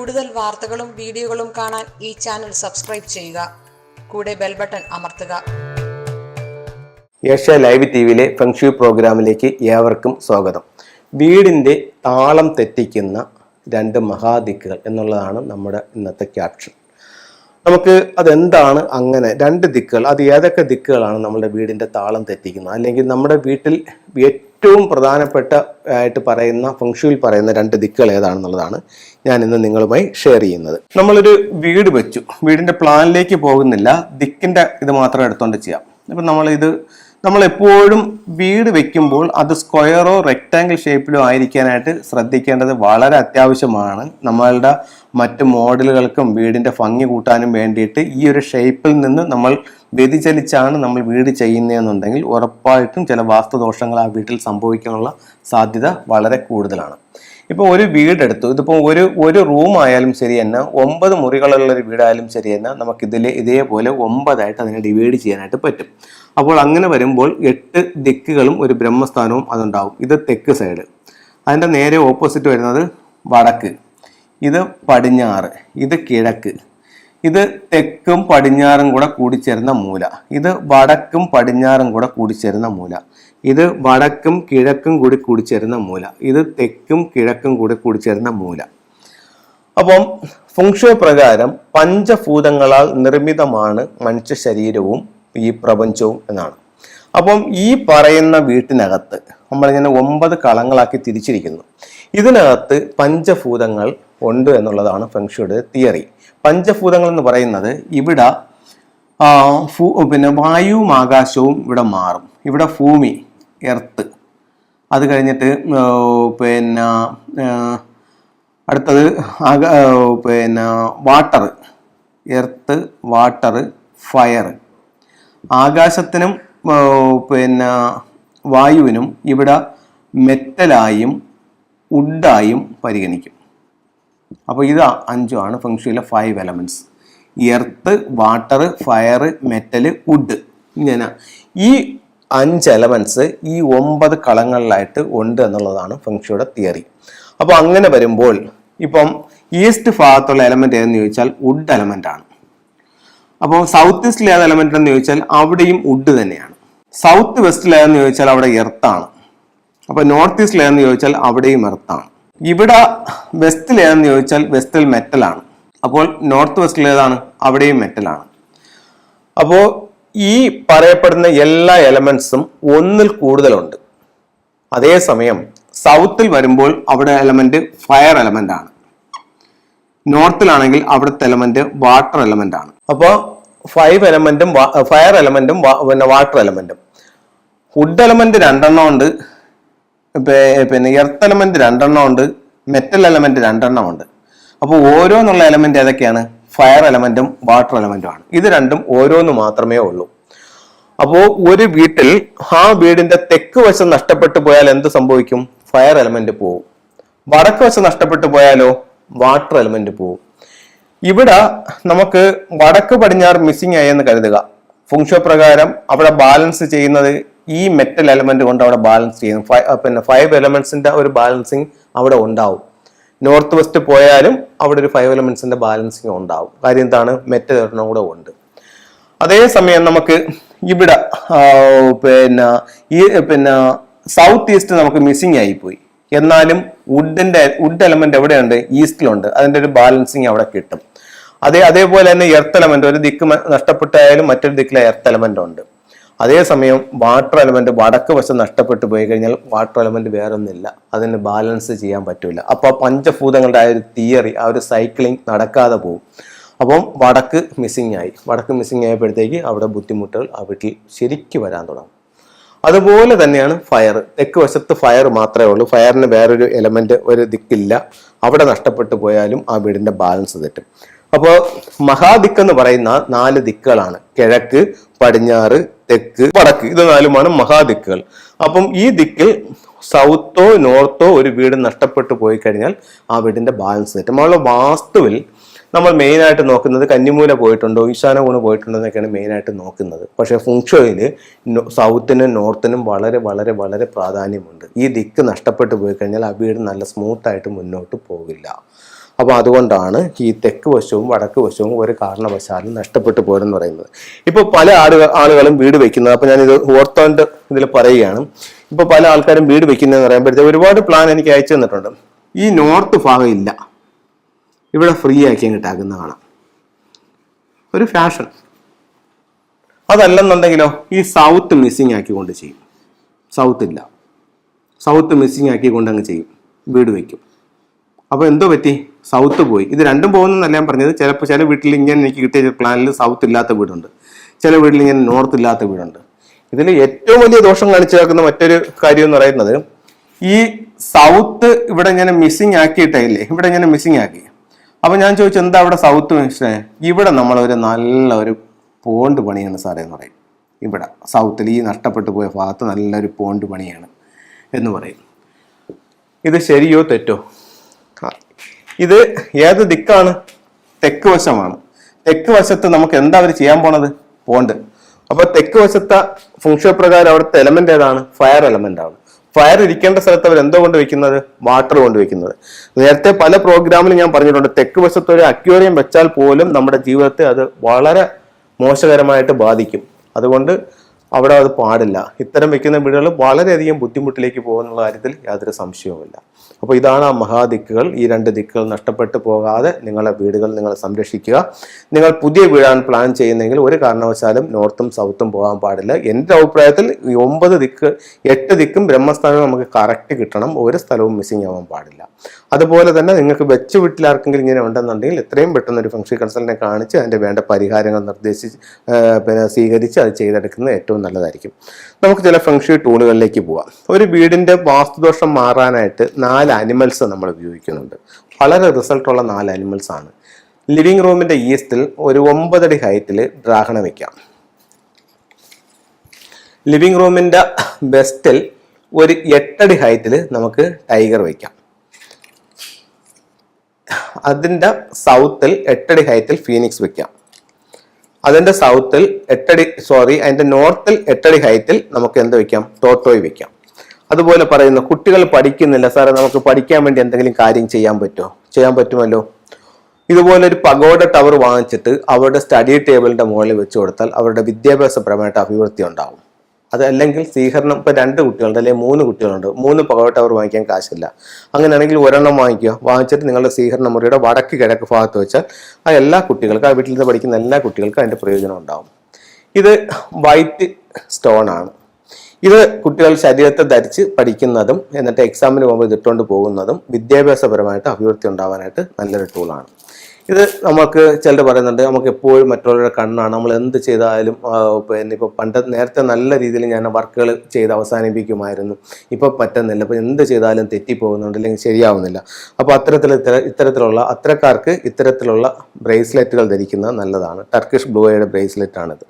കൂടുതൽ വാർത്തകളും വീഡിയോകളും കാണാൻ ഈ ചാനൽ സബ്സ്ക്രൈബ് ചെയ്യുക. കൂടെ ബെൽ ബട്ടൺ അമർത്തുക. ഏഷ്യ ലൈവ് ടിവിയിലെ ഫെങ്ഷു പ്രോഗ്രാമിലേക്ക് ഏവർക്കും സ്വാഗതം. വീടിൻ്റെ താളം തെറ്റിക്കുന്ന രണ്ട് മഹാദിക്കുകൾ എന്നുള്ളതാണ് നമ്മുടെ ഇന്നത്തെ ക്യാപ്ഷൻ. നമുക്ക് അതെന്താണ് അങ്ങനെ രണ്ട് ദിക്കുകൾ, അത് ഏതൊക്കെ ദിക്കുകളാണ് നമ്മുടെ വീടിൻ്റെ താളം തെറ്റിക്കുന്നത്, അല്ലെങ്കിൽ നമ്മുടെ വീട്ടിൽ ഏറ്റവും പ്രധാനപ്പെട്ട ആയിട്ട് പറയുന്ന ഫെങ്ഷുയിൽ പറയുന്ന രണ്ട് ദിക്കുകൾ ഏതാണെന്നുള്ളതാണ് ഞാൻ ഇന്ന് നിങ്ങളുമായി ഷെയർ ചെയ്യുന്നത്. നമ്മളൊരു വീട് വെച്ചു, വീടിൻ്റെ പ്ലാനിലേക്ക് പോകുന്നില്ല, ദിക്കിൻ്റെ ഇത് മാത്രം എടുത്തുകൊണ്ട് ചെയ്യാം. അപ്പം നമ്മൾ എപ്പോഴും വീട് വെക്കുമ്പോൾ അത് സ്ക്വയറോ റെക്റ്റാങ്കിൾ ഷേപ്പിലോ ആയിരിക്കാനായിട്ട് ശ്രദ്ധിക്കേണ്ടത് വളരെ അത്യാവശ്യമാണ്. നമ്മളുടെ മറ്റ് മോഡലുകൾക്കും വീടിൻ്റെ ഭംഗി കൂട്ടാനും വേണ്ടിയിട്ട് ഈ ഒരു ഷേപ്പിൽ നിന്ന് നമ്മൾ വ്യതിചലിച്ചാണ് നമ്മൾ വീട് ചെയ്യുന്നതെന്നുണ്ടെങ്കിൽ ഉറപ്പായിട്ടും ചില വാസ്തുദോഷങ്ങൾ ആ വീട്ടിൽ സംഭവിക്കാനുള്ള സാധ്യത വളരെ കൂടുതലാണ്. ഇപ്പോൾ ഒരു വീടെടുത്തു, ഇതിപ്പോൾ ഒരു റൂം ആയാലും ശരി തന്നെ, 9 മുറികളുള്ള ഒരു വീടായാലും ശരി തന്നെ, ഇതേപോലെ 9 അതിനെ ഡിവൈഡ് ചെയ്യാനായിട്ട് പറ്റും. അപ്പോൾ അങ്ങനെ വരുമ്പോൾ 8 ദിക്കുകളും ഒരു ബ്രഹ്മസ്ഥാനവും അതുണ്ടാവും. ഇത് തെക്ക് സൈഡ്, അതിൻ്റെ നേരെ ഓപ്പോസിറ്റ് വരുന്നത് വടക്ക്, ഇത് പടിഞ്ഞാറ്, ഇത് കിഴക്ക്, ഇത് തെക്കും പടിഞ്ഞാറും കൂടെ കൂടിച്ചേരുന്ന മൂല, ഇത് വടക്കും പടിഞ്ഞാറും കൂടെ കൂടിച്ചേരുന്ന മൂല, ഇത് വടക്കും കിഴക്കും കൂടി കൂടിച്ചേരുന്ന മൂല, ഇത് തെക്കും കിഴക്കും കൂടി കൂടിച്ചേരുന്ന മൂല. അപ്പം ഫെങ്ഷു പ്രകാരം പഞ്ചഭൂതങ്ങളാൽ നിർമ്മിതമാണ് മനുഷ്യ ശരീരവും ഈ പ്രപഞ്ചവും എന്നാണ്. അപ്പം ഈ പറയുന്ന വീട്ടിനകത്ത് നമ്മളിങ്ങനെ 9 കളങ്ങളാക്കി തിരിച്ചിരിക്കുന്നു. ഇതിനകത്ത് പഞ്ചഭൂതങ്ങൾ ഉണ്ട് എന്നുള്ളതാണ് ഫെങ്ഷുയുടെ തിയറി. പഞ്ചഭൂതങ്ങൾ എന്ന് പറയുന്നത് ഇവിടെ വായുവും ആകാശവും ഇവിടെ മാറും. ഇവിടെ ഭൂമി, എർത്ത്, അത് കഴിഞ്ഞിട്ട് അടുത്തത് വാട്ടർ, എർത്ത്, വാട്ടർ, ഫയർ. ആകാശത്തിനും വായുവിനും ഇവിടെ മെറ്റലായും വുഡായും പരിഗണിക്കും. അപ്പോൾ ഇത് 5 ഫെങ്ഷുയിലെ 5 elements: earth, water, fire, metal, wood. ഇങ്ങനെ ഈ 5 എലമെന്റ്സ് ഈ 9 കളങ്ങളിലായിട്ട് ഉണ്ട് എന്നുള്ളതാണ് ഫെങ്ഷുയുടെ തിയറി. അപ്പോൾ അങ്ങനെ വരുമ്പോൾ ഇപ്പം ഈസ്റ്റ് ഭാഗത്തുള്ള എലമെന്റ് ഏതെന്ന് ചോദിച്ചാൽ വുഡ് എലമെന്റ് ആണ്. അപ്പോൾ സൗത്ത് ഈസ്റ്റിൽ ഏത് എലമെന്റ് എന്ന് ചോദിച്ചാൽ അവിടെയും വുഡ് തന്നെയാണ്. സൗത്ത് വെസ്റ്റിൽ ഏതെന്ന് ചോദിച്ചാൽ അവിടെ എർത്താണ്. അപ്പോൾ നോർത്ത് ഈസ്റ്റിൽ ഏതെന്ന് ചോദിച്ചാൽ അവിടെയും എർത്താണ്. ഇവിടെ വെസ്റ്റിൽ ഏതെന്ന് ചോദിച്ചാൽ വെസ്റ്റിൽ മെറ്റലാണ്. അപ്പോൾ നോർത്ത് വെസ്റ്റിൽ ഏതാണ്? അവിടെയും മെറ്റലാണ്. അപ്പോൾ ഈ പറയപ്പെടുന്ന എല്ലാ എലമെന്റ്സും ഒന്നിൽ കൂടുതലുണ്ട്. അതേസമയം സൗത്തിൽ വരുമ്പോൾ അവിടെ എലമെന്റ് ഫയർ എലമെന്റ് ആണ്. നോർത്തിലാണെങ്കിൽ അവിടുത്തെ എലമെന്റ് വാട്ടർ എലമെന്റ് ആണ്. അപ്പോൾ 5 എലമെന്റും ഫയർ എലമെന്റും വാട്ടർ എലമെന്റും. വുഡ് എലമെന്റ് 2 ഉണ്ട്, എർത്ത് എലമെന്റ് 2 ഉണ്ട്, മെറ്റൽ എലമെന്റ് 2 ഉണ്ട്. അപ്പോൾ ഓരോന്നുള്ള എലമെന്റ് ഏതൊക്കെയാണ്? ഫയർ എലമെന്റും വാട്ടർ എലമെന്റും ആണ്. ഇത് രണ്ടും ഓരോന്ന് മാത്രമേ ഉള്ളൂ. അപ്പോൾ ഒരു വീട്ടിൽ ആ വീടിന്റെ തെക്ക് വശം നഷ്ടപ്പെട്ടു പോയാൽ എന്ത് സംഭവിക്കും? ഫയർ എലമെന്റ് പോവും. വടക്ക് വശം നഷ്ടപ്പെട്ടു പോയാലോ വാട്ടർ എലമെന്റ് പോവും. ഇവിടെ നമുക്ക് വടക്ക് പടിഞ്ഞാറ് മിസ്സിംഗ് ആയെന്ന് കരുതുക. ഫെങ്ഷു പ്രകാരം അവിടെ ബാലൻസ് ചെയ്യുന്നത് ഈ മെറ്റൽ എലമെന്റ് കൊണ്ട് അവിടെ ബാലൻസ് ചെയ്യും. 5 എലമെന്റ്സിന്റെ ഒരു ബാലൻസിങ് അവിടെ ഉണ്ടാവും. നോർത്ത് വെസ്റ്റ് പോയാലും അവിടെ ഒരു 5 എലമെന്റ്സിന്റെ ബാലൻസിങ് ഉണ്ടാവും. കാര്യം എന്താണ്? മെറ്റൽ ഒരെണ്ണം കൂടെ ഉണ്ട്. അതേസമയം നമുക്ക് ഇവിടെ സൗത്ത് ഈസ്റ്റ് നമുക്ക് മിസ്സിംഗ് ആയിപ്പോയി. എന്നാലും വുഡ് എലമെന്റ് എവിടെയുണ്ട്? ഈസ്റ്റിലുണ്ട്. അതിന്റെ ഒരു ബാലൻസിങ് അവിടെ കിട്ടും. അതേപോലെ തന്നെ എർത്ത് എലമെന്റ് ഒരു ദിക്ക് നഷ്ടപ്പെട്ടായാലും മറ്റൊരു ദിക്കിലെ എർത്ത് എലമെന്റ് ഉണ്ട്. അതേസമയം വാട്ടർ എലമെന്റ് വടക്ക് വശം നഷ്ടപ്പെട്ടു പോയി കഴിഞ്ഞാൽ വാട്ടർ എലമെന്റ് വേറെ ഒന്നില്ല, അതിന് ബാലൻസ് ചെയ്യാൻ പറ്റില്ല. അപ്പോൾ പഞ്ചഭൂതങ്ങളുടെ ആ ഒരു തിയറി, ആ ഒരു സൈക്ലിംഗ് നടക്കാതെ പോകും. അപ്പം വടക്ക് മിസ്സിംഗ് ആയപ്പോഴത്തേക്ക് അവിടെ ബുദ്ധിമുട്ടുകൾ ആ വീട്ടിൽ ശരിക്കും വരാൻ തുടങ്ങും. അതുപോലെ തന്നെയാണ് ഫയർ. തെക്ക് വശത്ത് ഫയർ മാത്രമേ ഉള്ളൂ. ഫയറിന് വേറൊരു എലമെന്റ് ഒരു ദിക്കില്ല. അവിടെ നഷ്ടപ്പെട്ടു പോയാലും ആ വീടിന്റെ ബാലൻസ് തെറ്റും. അപ്പോൾ മഹാദിക്കെന്ന് പറയുന്ന 4 ദിക്കുകളാണ്: കിഴക്ക്, പടിഞ്ഞാറ്, തെക്ക്, വടക്ക്. ഇത് 4 മഹാദിക്കുകൾ. അപ്പം ഈ ദിക്കിൽ സൗത്തോ നോർത്തോ ഒരു വീട് നഷ്ടപ്പെട്ടു പോയി കഴിഞ്ഞാൽ ആ വീടിന്റെ ബാലൻസ് തെറ്റും. നമ്മളുടെ വാസ്തുവിൽ നമ്മൾ മെയിനായിട്ട് നോക്കുന്നത് കന്നിമൂല പോയിട്ടുണ്ടോ, ഈശാനകോണ് പോയിട്ടുണ്ടോ എന്നൊക്കെയാണ് മെയിനായിട്ട് നോക്കുന്നത്. പക്ഷേ ഫെങ്ഷുയിൽ സൗത്തിനും നോർത്തിനും വളരെ വളരെ വളരെ പ്രാധാന്യമുണ്ട്. ഈ ദിക്ക് നഷ്ടപ്പെട്ടു പോയി കഴിഞ്ഞാൽ ആ വീട് നല്ല സ്മൂത്തായിട്ട് മുന്നോട്ട് പോകില്ല. അപ്പോൾ അതുകൊണ്ടാണ് ഈ തെക്ക് വശവും വടക്ക് വശവും ഒരു കാരണവശാലും നഷ്ടപ്പെട്ടു പോരെന്ന് പറയുന്നത്. ഇപ്പോൾ പല ആളുകളും വീട് വെക്കുന്നത്, അപ്പോൾ ഞാനിത് ഓർത്തോണ്ട് ഇതിൽ പറയുകയാണ്. ഇപ്പോൾ പല ആൾക്കാരും വീട് വെക്കുന്നതെന്ന് പറയുമ്പോഴത്തേക്ക് ഒരുപാട് പ്ലാൻ എനിക്ക് അയച്ചു തന്നിട്ടുണ്ട്. ഈ നോർത്ത് ഭാഗം ഇല്ല, ഇവിടെ ഫ്രീ ആക്കി അങ്ങോട്ടാക്കുന്ന കാണാം, ഒരു ഫാഷൻ. അതല്ലെന്നുണ്ടെങ്കിലോ ഈ സൗത്ത് മിസ്സിങ് ആക്കിക്കൊണ്ട് ചെയ്യും. സൗത്ത് ഇല്ല, സൗത്ത് മിസ്സിങ് ആക്കിക്കൊണ്ട് അങ്ങ് ചെയ്യും, വീട് വയ്ക്കും. അപ്പോൾ എന്തോ പറ്റി, സൗത്ത് പോയി. ഇത് രണ്ടും പോകുന്നതല്ല ഞാൻ പറഞ്ഞത്. ചിലപ്പോൾ ചില വീട്ടിൽ ഇങ്ങനെ എനിക്ക് കിട്ടിയ പ്ലാനിൽ സൗത്ത് ഇല്ലാത്ത വീടുണ്ട്, ചില വീട്ടിൽ ഇങ്ങനെ നോർത്ത് ഇല്ലാത്ത വീടുണ്ട്. ഇതിൽ ഏറ്റവും വലിയ ദോഷം കാണിച്ചു വെക്കുന്ന മറ്റൊരു കാര്യം എന്ന് പറയുന്നത്, ഈ സൗത്ത് ഇവിടെ ഇങ്ങനെ മിസ്സിങ് ആക്കിയിട്ടില്ലേ, ഇവിടെ ഇങ്ങനെ മിസ്സിങ് ആക്കി. അപ്പൊ ഞാൻ ചോദിച്ചു എന്താ അവിടെ സൗത്ത് മിസ്സിങ്? ഇവിടെ നമ്മളൊരു നല്ല ഒരു പോണ്ട് പണിയാണ് സാറേ എന്ന് പറയും. ഇവിടെ സൗത്തിൽ ഈ നഷ്ടപ്പെട്ടു പോയ ഭാഗത്ത് നല്ലൊരു പോണ്ട് പണിയാണ് എന്ന് പറയും. ഇത് ശരിയോ തെറ്റോ? ഇത് ഏത് ദിക്കാണ്? തെക്ക് വശമാണ്. തെക്ക് വശത്ത് നമുക്ക് എന്താ അവർ ചെയ്യാൻ പോണത്? പോണ്ട്. അപ്പൊ തെക്ക് വശത്തെ ഫംഗ്ഷൻ പ്രകാരം അവിടുത്തെ എലമെന്റ് ഏതാണ്? ഫയർ എലമെന്റ് ആണ്. ഫയർ ഇരിക്കേണ്ട സ്ഥലത്ത് അവർ എന്തോ കൊണ്ട് വെക്കുന്നത്? വാട്ടർ കൊണ്ട് വെക്കുന്നത്. നേരത്തെ പല പ്രോഗ്രാമിലും ഞാൻ പറഞ്ഞിട്ടുണ്ട്, തെക്ക് വശത്ത് ഒരു അക്വേറിയം വെച്ചാൽ പോലും നമ്മുടെ ജീവിതത്തെ അത് വളരെ മോശകരമായിട്ട് ബാധിക്കും. അതുകൊണ്ട് അവിടെ അത് പാടില്ല. ഇത്തരം വെക്കുന്ന വീടുകൾ വളരെയധികം ബുദ്ധിമുട്ടിലേക്ക് പോകുന്നുള്ള കാര്യത്തിൽ യാതൊരു സംശയവുമില്ല. അപ്പോൾ ഇതാണ് ആ മഹാദിക്കുകൾ. ഈ രണ്ട് ദിക്കുകൾ നഷ്ടപ്പെട്ടു പോകാതെ നിങ്ങളുടെ വീടുകൾ നിങ്ങൾ സംരക്ഷിക്കുക. നിങ്ങൾ പുതിയ വീടാണ് പ്ലാൻ ചെയ്യുന്നതെങ്കിൽ ഒരു കാരണവശാലും നോർത്തും സൗത്തും പോകാൻ പാടില്ല. എൻ്റെ അഭിപ്രായത്തിൽ 9 ദിക്ക് 8 ദിക്കും ബ്രഹ്മസ്ഥാനം നമുക്ക് കറക്റ്റ് കിട്ടണം. ഒരു സ്ഥലവും മിസ്സിങ് ആവാൻ പാടില്ല. അതുപോലെ തന്നെ നിങ്ങൾക്ക് വെച്ച് വീട്ടിൽ ആർക്കെങ്കിലും ഇങ്ങനെ ഉണ്ടെന്നുണ്ടെങ്കിൽ എത്രയും പെട്ടെന്ന് ഒരു ഫംഗ്ഷൻ കൺസൾട്ടനെ കാണിച്ച് അതിൻ്റെ വേണ്ട പരിഹാരങ്ങൾ നിർദ്ദേശിച്ച് സ്വീകരിച്ച് അത് ചെയ്തെടുക്കുന്നത് ഏറ്റവും നല്ലതായിരിക്കും. നമുക്ക് ചില ഫംഗ്ഷൻ ടൂളുകളിലേക്ക് പോവാം. ഒരു വീടിൻ്റെ വാസ്തുദോഷം മാറാനായിട്ട് 4 അനിമൽസ് നമ്മൾ ഉപയോഗിക്കുന്നുണ്ട്. വളരെ റിസൾട്ടുള്ള 4 അനിമൽസ് ആണ്. ലിവിങ് റൂമിൻ്റെ ഈസ്റ്റിൽ ഒരു 9 അടി ഹൈറ്റിൽ ഡ്രാഗണ വെക്കാം. ലിവിങ് റൂമിൻ്റെ വെസ്റ്റിൽ ഒരു 8 അടി ഹൈറ്റിൽ നമുക്ക് ടൈഗർ വയ്ക്കാം. അതിൻ്റെ സൗത്തിൽ 8 അടി ഹൈറ്റിൽ ഫീനിക്സ് വെക്കാം. അതിൻ്റെ സൗത്തിൽ അതിൻ്റെ നോർത്തിൽ 8 അടി ഹൈറ്റിൽ നമുക്ക് എന്ത് വെക്കാം? ടോട്ടോയ് വെക്കാം. അതുപോലെ പറയുന്നു, കുട്ടികൾ പഠിക്കുന്നില്ല സാറേ, നമുക്ക് പഠിക്കാൻ വേണ്ടി എന്തെങ്കിലും കാര്യം ചെയ്യാൻ പറ്റുമോ? ചെയ്യാൻ പറ്റുമല്ലോ. ഇതുപോലെ ഒരു പഗോഡ ടവർ വാങ്ങിച്ചിട്ട് അവരുടെ സ്റ്റഡി ടേബിളിന്റെ മുകളിൽ വെച്ച് കൊടുത്താൽ അവരുടെ വിദ്യാഭ്യാസപരമായിട്ട് അഭിവൃദ്ധി ഉണ്ടാവും. അതല്ലെങ്കിൽ സ്വീകരണം, ഇപ്പൊ 2 കുട്ടികളുണ്ട് അല്ലെങ്കിൽ 3 കുട്ടികളുണ്ട്, 3 പഗോഡ ടവർ വാങ്ങിക്കാൻ കാശില്ല. അങ്ങനെയാണെങ്കിൽ ഒരെണ്ണം വാങ്ങിക്കുക. വാങ്ങിച്ചിട്ട് നിങ്ങളുടെ സ്വീകരണ മുറിയുടെ വടക്ക് കിഴക്ക് ഭാഗത്ത് വെച്ചാൽ ആ എല്ലാ കുട്ടികൾക്കും, ആ വീട്ടിൽ നിന്ന് പഠിക്കുന്ന എല്ലാ കുട്ടികൾക്കും അതിന്റെ പ്രയോജനം ഉണ്ടാവും. ഇത് വൈറ്റ് സ്റ്റോൺ ആണ്. ഇത് കുട്ടികൾ ശരീരത്തെ ധരിച്ച് പഠിക്കുന്നതും എന്നിട്ട് എക്സാമിന് പോകുമ്പോൾ ഇതിട്ടുകൊണ്ട് പോകുന്നതും വിദ്യാഭ്യാസപരമായിട്ട് അഭിവൃദ്ധി ഉണ്ടാവാനായിട്ട് നല്ലൊരു ടൂളാണ്. ഇത് നമുക്ക് ചിലർ പറയുന്നുണ്ട്, നമുക്ക് എപ്പോഴും മറ്റുള്ളവരുടെ കണ്ണാണ്, നമ്മൾ എന്ത് ചെയ്താലും പിന്നെ ഇപ്പോൾ നേരത്തെ നല്ല രീതിയിൽ ഞാൻ വർക്കുകൾ ചെയ്ത് അവസാനിപ്പിക്കുമായിരുന്നു, ഇപ്പോൾ പറ്റുന്നില്ല, ഇപ്പോൾ എന്ത് ചെയ്താലും തെറ്റിപ്പോകുന്നുണ്ട് അല്ലെങ്കിൽ ശരിയാവുന്നില്ല. അപ്പോൾ ഇത്തരത്തിലുള്ള അത്തരക്കാർക്ക് ഇത്തരത്തിലുള്ള ബ്രേസ്ലെറ്റുകൾ ധരിക്കുന്നത് നല്ലതാണ്. ടർക്കിഷ് ബ്ലൂയുടെ ബ്രേസ്ലെറ്റ് ആണിത്.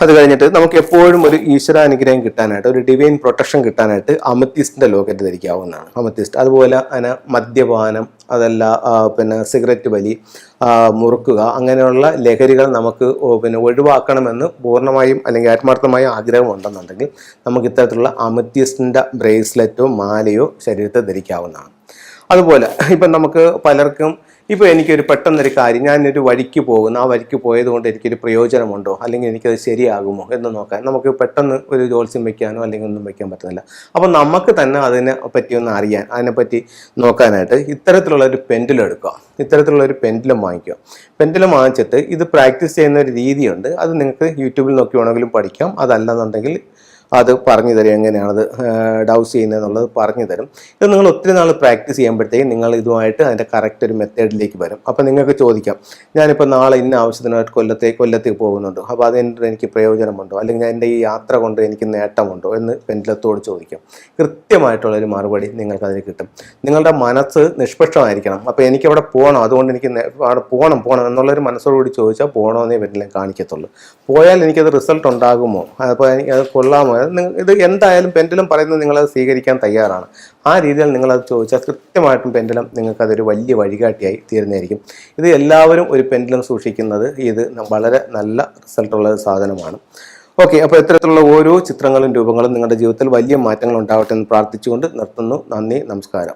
അത് കഴിഞ്ഞിട്ട് നമുക്ക് എപ്പോഴും ഒരു ഈശ്വരാനുഗ്രഹം കിട്ടാനായിട്ട്, ഒരു ഡിവൈൻ പ്രൊട്ടക്ഷൻ കിട്ടാനായിട്ട് അമത്തിസ്റ്റിന്റെ ലോക്കറ്റ് ധരിക്കാവുന്നതാണ്. അമത്തിസ്റ്റ്. അതുപോലെ അതിന് മദ്യപാനം, അതല്ല പിന്നെ സിഗരറ്റ് വലി, മുറുക്കുക, അങ്ങനെയുള്ള ലഹരികൾ നമുക്ക് പിന്നെ ഒഴിവാക്കണമെന്ന് പൂർണ്ണമായും അല്ലെങ്കിൽ ആത്മാർത്ഥമായും ആഗ്രഹം ഉണ്ടെന്നുണ്ടെങ്കിൽ നമുക്ക് ഇത്തരത്തിലുള്ള അമത്തിസ്റ്റിന്റെ ബ്രേസ്ലെറ്റോ മാലയോ ശരീരത്തെ ധരിക്കാവുന്നതാണ്. അതുപോലെ ഇപ്പം നമുക്ക് പലർക്കും ഇപ്പോൾ എനിക്കൊരു പെട്ടെന്നൊരു കാര്യം, ഞാനൊരു വഴിക്ക് പോകുന്നു, ആ വഴിക്ക് പോയത് കൊണ്ട് എനിക്കൊരു പ്രയോജനമുണ്ടോ അല്ലെങ്കിൽ എനിക്കത് ശരിയാകുമോ എന്ന് നോക്കാൻ നമുക്ക് പെട്ടെന്ന് ഒരു ജോത്സ്യം വയ്ക്കാനോ അല്ലെങ്കിൽ ഒന്നും വയ്ക്കാൻ പറ്റുന്നില്ല. അപ്പോൾ നമുക്ക് തന്നെ അതിനെ പറ്റിയൊന്ന് അറിയാൻ, അതിനെപ്പറ്റി നോക്കാനായിട്ട് ഇത്തരത്തിലുള്ള ഒരു പെൻഡുലം എടുക്കുക. ഇത്തരത്തിലുള്ള ഒരു പെൻഡുലം വാങ്ങിക്കുക. പെൻഡുലം വാങ്ങിച്ചിട്ട് ഇത് പ്രാക്ടീസ് ചെയ്യുന്ന ഒരു രീതിയുണ്ട്. അത് നിങ്ങൾക്ക് യൂട്യൂബിൽ നോക്കി വേണമെങ്കിലും പഠിക്കാം. അതല്ലെന്നുണ്ടെങ്കിൽ അത് പറഞ്ഞു തരും, എങ്ങനെയാണത് ഡൗസ് ചെയ്യുന്നതെന്നുള്ളത് പറഞ്ഞു തരും. ഇത് നിങ്ങൾ ഒത്തിരി നാൾ പ്രാക്ടീസ് ചെയ്യുമ്പോഴത്തേക്കും നിങ്ങൾ ഇതുമായിട്ട് അതിൻ്റെ കറക്റ്റ് ഒരു മെത്തേഡിലേക്ക് വരും. അപ്പോൾ നിങ്ങൾക്ക് ചോദിക്കാം, ഞാനിപ്പോൾ നാളെ ഇന്ന ആവശ്യത്തിനായിട്ട് കൊല്ലത്തേക്ക് പോകുന്നുണ്ടോ, അപ്പോൾ അതിൻ്റെ എനിക്ക് പ്രയോജനമുണ്ടോ, അല്ലെങ്കിൽ എൻ്റെ ഈ യാത്ര കൊണ്ട് എനിക്ക് നേട്ടമുണ്ടോ എന്ന് പെൻഡുലത്തോട് ചോദിക്കാം. കൃത്യമായിട്ടുള്ളൊരു മറുപടി നിങ്ങൾക്ക് അതിന് കിട്ടും. നിങ്ങളുടെ മനസ്സ് നിഷ്പക്ഷമായിരിക്കണം. അപ്പോൾ എനിക്കവിടെ പോകണം, അതുകൊണ്ട് എനിക്ക് അവിടെ പോകണം എന്നുള്ളൊരു മനസ്സോടുകൂടി ചോദിച്ചാൽ പോകണമെന്നേ പെൻഡുലം കാണിക്കത്തുള്ളൂ. പോയാൽ എനിക്കത് റിസൾട്ട് ഉണ്ടാകുമോ, അപ്പോൾ അത് കൊള്ളാമോ, ഇത് എന്തായാലും പെൻഡുലം പറയുന്നത് നിങ്ങളത് സ്വീകരിക്കാൻ തയ്യാറാണ്. ആ രീതിയിൽ നിങ്ങളത് ചോദിച്ചാൽ കൃത്യമായിട്ടും പെൻഡുലം നിങ്ങൾക്കതൊരു വലിയ വഴികാട്ടിയായി തീരുന്നതായിരിക്കും. ഇത് എല്ലാവരും ഒരു പെൻഡുലം സൂക്ഷിക്കുന്നത് ഇത് വളരെ നല്ല റിസൾട്ടുള്ള സാധനമാണ്. ഓക്കെ, അപ്പോൾ ഇത്തരത്തിലുള്ള ഓരോ ചിത്രങ്ങളും രൂപങ്ങളും നിങ്ങളുടെ ജീവിതത്തിൽ വലിയ മാറ്റങ്ങൾ ഉണ്ടാവട്ടെ എന്ന് പ്രാർത്ഥിച്ചുകൊണ്ട് നിർത്തുന്നു. നന്ദി, നമസ്കാരം.